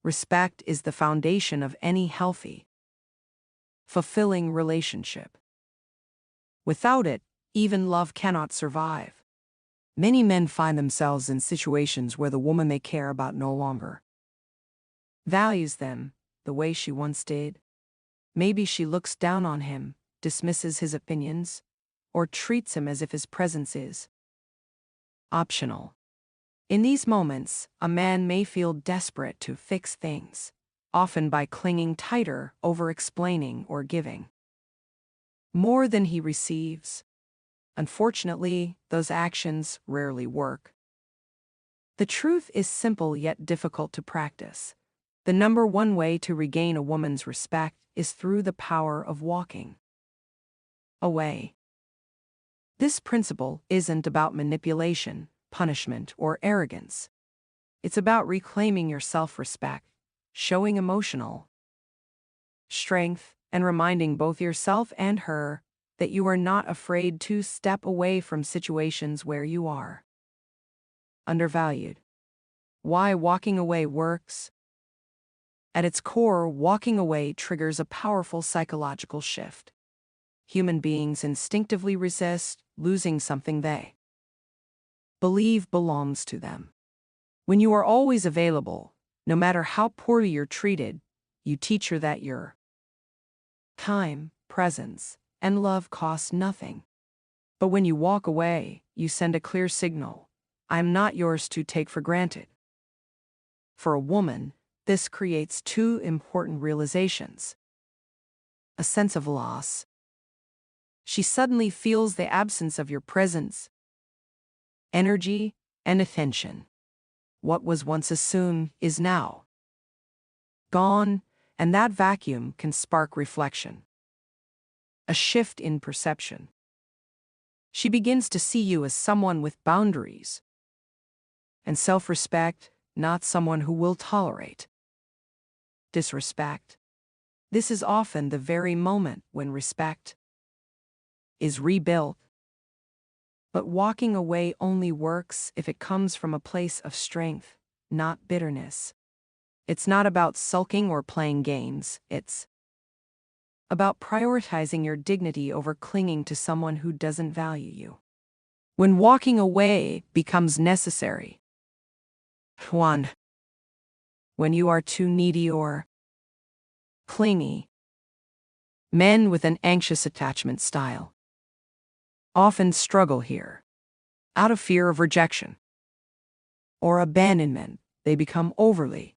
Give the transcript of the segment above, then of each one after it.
Respect is the foundation of any healthy, fulfilling relationship. Without it, even love cannot survive. Many men find themselves in situations where the woman they care about no longer values them the way she once did. Maybe she looks down on him, dismisses his opinions, or treats him as if his presence is optional. In these moments, a man may feel desperate to fix things, often by clinging tighter, over-explaining, or giving more than he receives. Unfortunately, those actions rarely work. The truth is simple yet difficult to practice. The number one way to regain a woman's respect is through the power of walking away. This principle isn't about manipulation, punishment, or arrogance. It's about reclaiming your self-respect, showing emotional strength, and reminding both yourself and her that you are not afraid to step away from situations where you are undervalued. Why walking away works? At its core, walking away triggers a powerful psychological shift. Human beings instinctively resist losing something they believe belongs to them. When you are always available, no matter how poorly you're treated, you teach her that your time, presence, and love cost nothing. But when you walk away, you send a clear signal: I'm not yours to take for granted. For a woman, this creates two important realizations: a sense of loss. She suddenly feels the absence of your presence, energy, and attention. What was once assumed is now gone, and that vacuum can spark reflection, a shift in perception. She begins to see you as someone with boundaries and self-respect, not someone who will tolerate disrespect. This is often the very moment when respect is rebuilt. But walking away only works if it comes from a place of strength, not bitterness. It's not about sulking or playing games. It's about prioritizing your dignity over clinging to someone who doesn't value you. When walking away becomes necessary, 1. When you are too needy or clingy. Men with an anxious attachment style often struggle here. Out of fear of rejection or abandonment, they become overly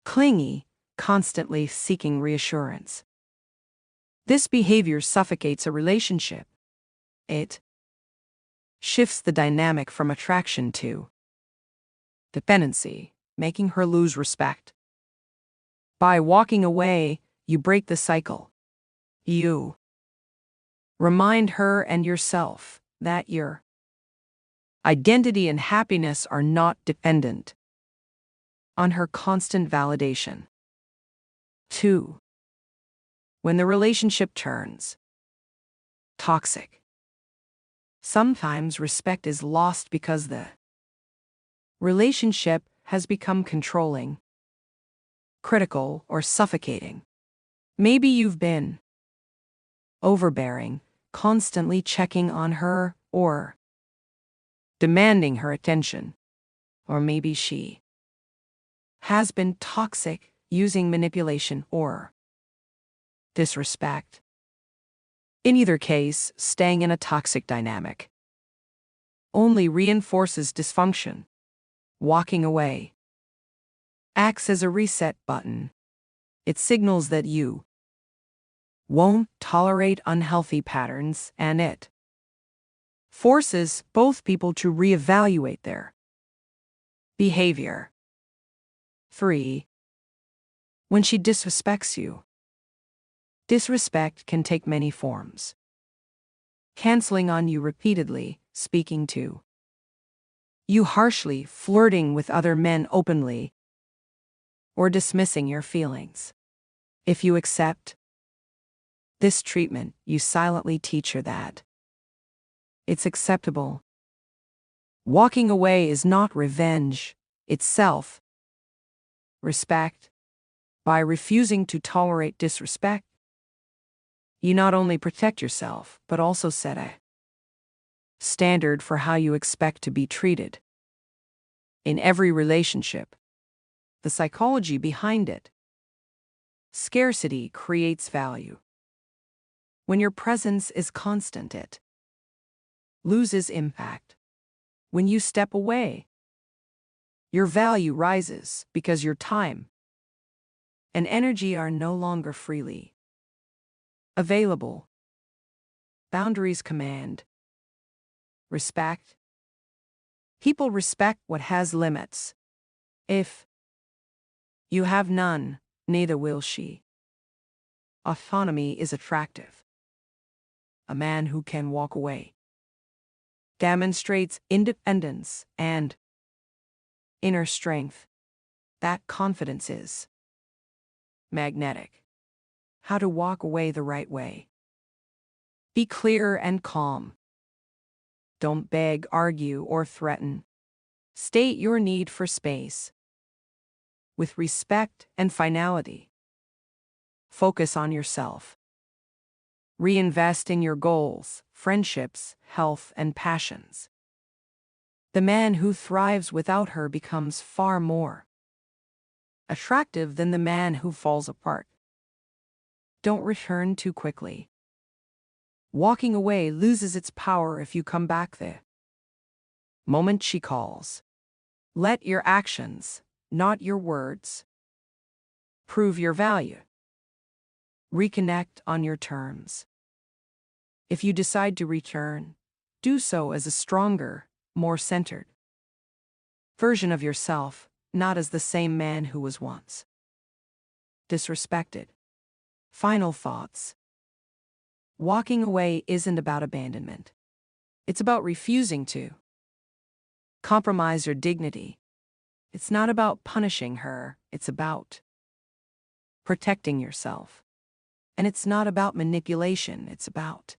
clingy, constantly seeking reassurance. This behavior suffocates a relationship. It shifts the dynamic from attraction to dependency, making her lose respect. By walking away, you break the cycle. You remind her and yourself that your identity and happiness are not dependent on her constant validation. 2. When the relationship turns toxic. Sometimes respect is lost because the relationship has become controlling, critical, or suffocating. Maybe you've been overbearing, constantly checking on her or demanding her attention. Or maybe she has been toxic, using manipulation or disrespect. In either case, staying in a toxic dynamic only reinforces dysfunction. Walking away acts as a reset button. It signals that you won't tolerate unhealthy patterns, and it forces both people to reevaluate their behavior. 3. When she disrespects you. Disrespect can take many forms. Canceling on you repeatedly, speaking to you harshly, flirting with other men openly, or dismissing your feelings. If you accept this treatment, you silently teach her that it's acceptable. Walking away is not revenge, it's self Respect. By refusing to tolerate disrespect, you not only protect yourself, but also set a standard for how you expect to be treated. In every relationship, the psychology behind it. Scarcity creates value. When your presence is constant, it loses impact. When you step away, your value rises because your time and energy are no longer freely available. Boundaries command respect. People respect what has limits. If you have none, neither will she. Autonomy is attractive. A man who can walk away demonstrates independence and inner strength. That confidence is magnetic. How to walk away the right way. Be clear and calm. Don't beg, argue, or threaten. State your need for space with respect and finality. Focus on yourself. Reinvest in your goals, friendships, health, and passions. The man who thrives without her becomes far more attractive than the man who falls apart. Don't return too quickly. Walking away loses its power if you come back the moment she calls. Let your actions, not your words, prove your value. Reconnect on your terms. If you decide to return, do so as a stronger, more centered version of yourself, not as the same man who was once disrespected. Final thoughts. Walking away isn't about abandonment. It's about refusing to compromise your dignity. It's not about punishing her, it's about protecting yourself. And it's not about manipulation, it's about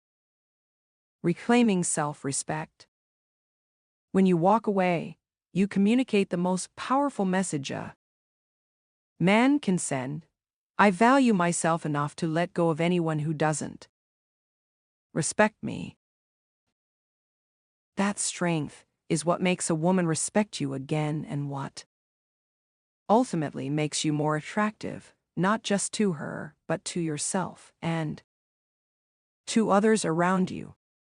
reclaiming self-respect. When you walk away, you communicate the most powerful message a man can send. I value myself enough to let go of anyone who doesn't respect me. That strength is what makes a woman respect you again and what ultimately makes you more attractive, not just to her, but to yourself and to others around you.